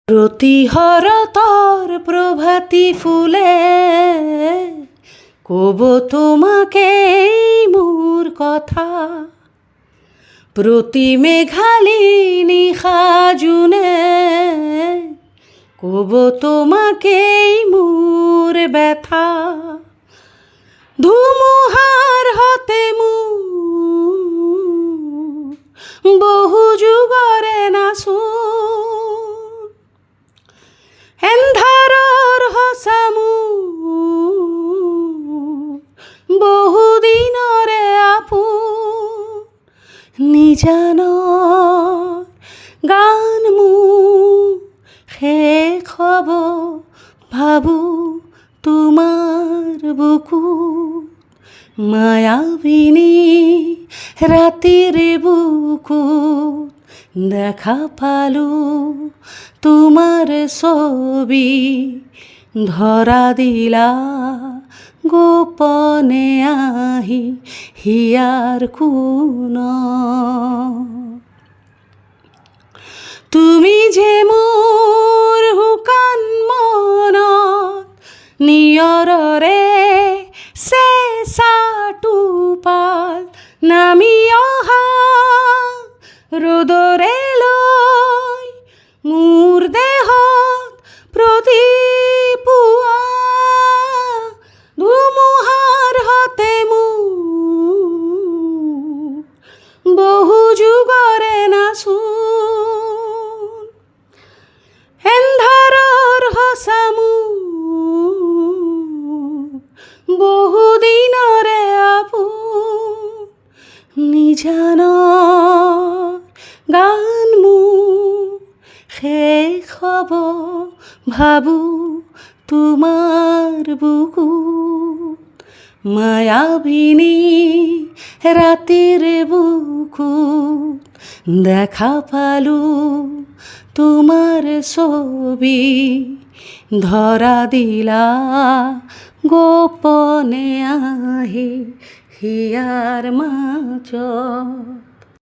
প্রতিহর তর প্রভাতী ফুলে কব তোমাকে মোর কথা। প্রতি মেঘালিনী সাজুনে কব তোমাকে মোর ব্যথা। ধুমুহার হতে বহু যুগরে নাচো, এন্ধাৰৰ হসামু বহুদিনৰে আপোন। নিজানৰ গান মোৰ শেষ হ'ব ভাবো তোমাৰ বুকুত। মায়াবিনী ৰাতিৰ বুকুত দেখা পালো তোমার ছবি। ধরা দিলা গোপনে আহি হিয়ার কোণত। তুমি যে মোৰ শুকান মনত নিয়ৰৰে চেঁচা টোপাল নামি অহা ৰ'দৰে লৈ মোৰ দেহত প্ৰতিপুৱা। ধুমুহাৰ হতে বহু যুগৰে নাচোন, এন্ধাৰৰ হসামু বহুদিনৰে আপোন। নিজানৰ গান মোৰ শেষ হ'ব ভাবো তোমাৰ বুকুত। মায়াবিনী ৰাতিৰ বুকুত দেখা পালো তোমাৰ ছবি। ধৰা দিলা গোপনে আহি হিয়াৰ মাজত।